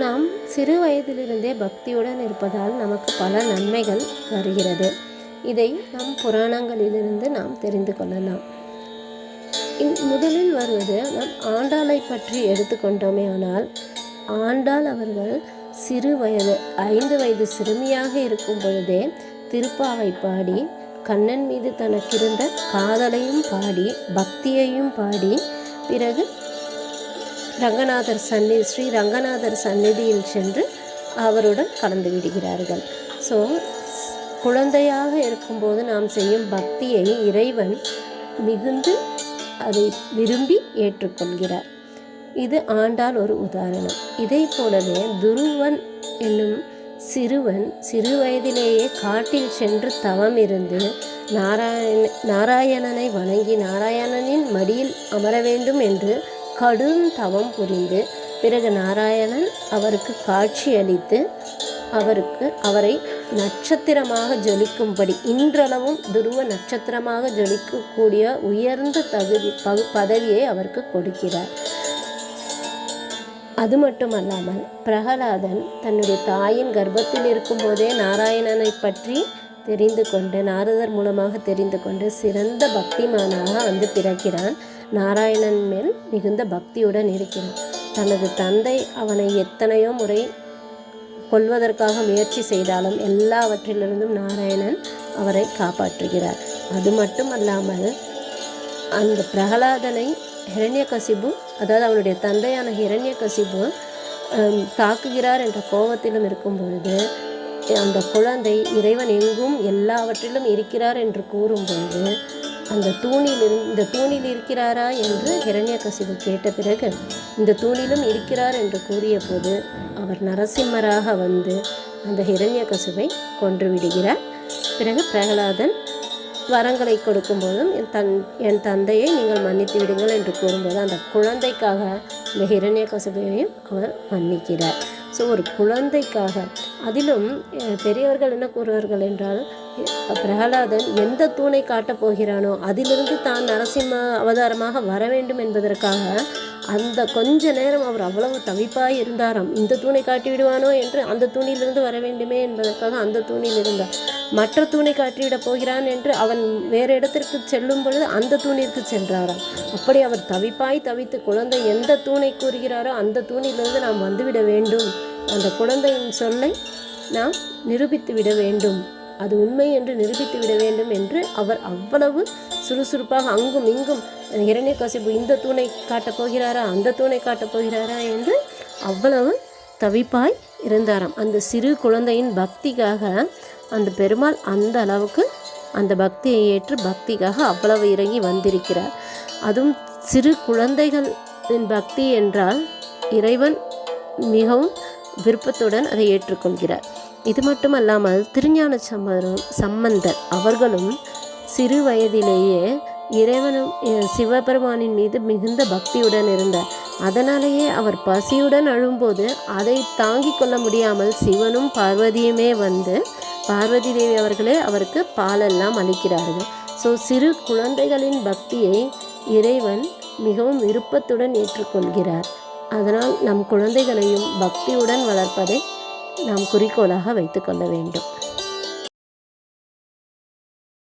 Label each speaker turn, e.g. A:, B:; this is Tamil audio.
A: நாம் சிறு வயதிலிருந்தே பக்தியுடன் இருப்பதால் நமக்கு பல நன்மைகள் வருகிறது. இதை நம் புராணங்களிலிருந்து நாம் தெரிந்து கொள்ளலாம். முதலில் வருவது நம் ஆண்டாளை பற்றி எடுத்துக்கொண்டோமே ஆனால், ஆண்டாள் அவர்கள் சிறு வயது 5 வயது சிறுமியாக இருக்கும் பொழுதே திருப்பாவை பாடி கண்ணன் மீது தனக்கிருந்த காதலையும் பாடி பக்தியையும் பாடி பிறகு ஸ்ரீ ரங்கநாதர் சந்நிதியில் சென்று அவருடன் கலந்து விடுகிறார்கள். ஸோ குழந்தையாக இருக்கும்போது நாம் செய்யும் பக்தியை இறைவன் மிகுந்து அதை விரும்பி ஏற்றுக்கொள்கிறார். இது ஆண்டாள் ஒரு உதாரணம். இதை போலவே துருவன் என்னும் சிறுவன் சிறு வயதிலேயே காட்டில் சென்று தவம் இருந்து நாராயணனை வணங்கி நாராயணனின் மடியில் அமர வேண்டும் என்று கடும் தவம் புரிந்து பிறகு நாராயணன் அவருக்கு காட்சி அளித்து அவரை நட்சத்திரமாக ஜொலிக்கும்படி, இன்றளவும் துருவ நட்சத்திரமாக ஜொலிக்கக்கூடிய உயர்ந்த பதவியை அவருக்கு கொடுக்கிறார். அது மட்டுமல்லாமல் பிரகலாதன் தன்னுடைய தாயின் கர்ப்பத்தில் இருக்கும்போதே நாராயணனை பற்றி தெரிந்து கொண்டு நாரதர் மூலமாக தெரிந்து கொண்டு சிறந்த பக்திமானாக பிறக்கிறான். நாராயணன் மேல் மிகுந்த பக்தியுடன் இருக்கிறான். தனது தந்தை அவனை எத்தனையோ முறை கொல்வதற்காக முயற்சி செய்தாலும் எல்லாவற்றிலிருந்தும் நாராயணன் அவரை காப்பாற்றுகிறார். அது மட்டும் அல்லாமல் அந்த பிரகலாதனை ஹிரண்யகசிபு, அதாவது அவனுடைய தந்தையான ஹிரண்யகசிபு தாக்குகிறார் என்ற கோபத்திலும் இருக்கும் பொழுது அந்த குழந்தை இறைவன் எங்கும் எல்லாவற்றிலும் இருக்கிறார் என்று கூறும்பொழுது இந்த தூணில் இருக்கிறாரா என்று ஹிரண்யகசிபு கேட்ட பிறகு இந்த தூணிலும் இருக்கிறார் என்று கூறிய போது அவர் நரசிம்மராக வந்து அந்த ஹிரண்யகசிபை கொன்று விடுகிறார். பிறகு பிரகலாதன் வரங்களை கொடுக்கும்போதும் என் தந்தையை நீங்கள் மன்னித்து விடுங்கள் என்று கூறும்போது அந்த குழந்தைக்காக இந்த ஹிரண்யகசிபையையும் அவர் மன்னிக்கிறார். ஸோ ஒரு குழந்தைக்காக, அதிலும் பெரியவர்கள் என்ன கூறுவார்கள் என்றால், பிரகலாதன் எந்த தூணை காட்டப் போகிறானோ அதிலிருந்து தான் நரசிம்ம அவதாரமாக வர வேண்டும் என்பதற்காக அந்த கொஞ்ச நேரம் அவர் அவ்வளவு தவிப்பாய் இருந்தாராம். இந்த தூணை காட்டி விடுவானோ என்று அந்த தூணிலிருந்து வர வேண்டுமே என்பதற்காக அந்த தூணில் இருந்தார். மற்ற தூணை காட்டிவிடப் போகிறான் என்று அவன் வேறு இடத்திற்கு செல்லும் பொழுது அந்த தூணிற்கு சென்றாராம். அப்படி அவர் தவித்து குழந்தை எந்த தூணை கூறுகிறாரோ அந்த தூணிலிருந்து நாம் வந்துவிட வேண்டும், அந்த குழந்தையின் சொல்லை நாம் நிரூபித்து விட வேண்டும், அது உண்மை என்று நிரூபித்து விட வேண்டும் என்று அவர் அவ்வளவு சுறுசுறுப்பாக அங்கும் இங்கும் ஹிரண்யகசிபு இந்த தூணை காட்டப் போகிறாரா அந்த தூணை காட்டப் போகிறாரா என்று அவ்வளவு தவிப்பாய் இருந்தாராம். அந்த சிறு குழந்தையின் பக்திக்காக அந்த பெருமாள் அந்த அளவுக்கு அந்த பக்தியை ஏற்று பக்திக்காக அவ்வளவு இறங்கி வந்திருக்கிறார். அதுவும் சிறு குழந்தைகளின் பக்தி என்றால் இறைவன் மிகவும் விருப்பத்துடன் அதை ஏற்றுக்கொள்கிறார். இது மட்டுமல்லாமல் திருஞான சம்பந்தர் அவர்களும் சிறு வயதிலேயே இறைவனும் சிவபெருமானின் மீது மிகுந்த பக்தியுடன் இருந்தார். அதனாலேயே அவர் பசியுடன் அழும்போது அதை தாங்கிக் கொள்ள முடியாமல் சிவனும் பார்வதியுமே வந்து பார்வதி தேவி அவர்களே அவருக்கு பாலெல்லாம் அளிக்கிறார்கள். ஸோ சிறு குழந்தைகளின் பக்தியை இறைவன் மிகவும் விருப்பத்துடன் ஏற்றுக்கொள்கிறார். அதனால் நம் குழந்தைகளையும் பக்தியுடன் வளர்ப்பதை நாம் குறிக்கோளாக வைத்து கொள்ள வேண்டும்.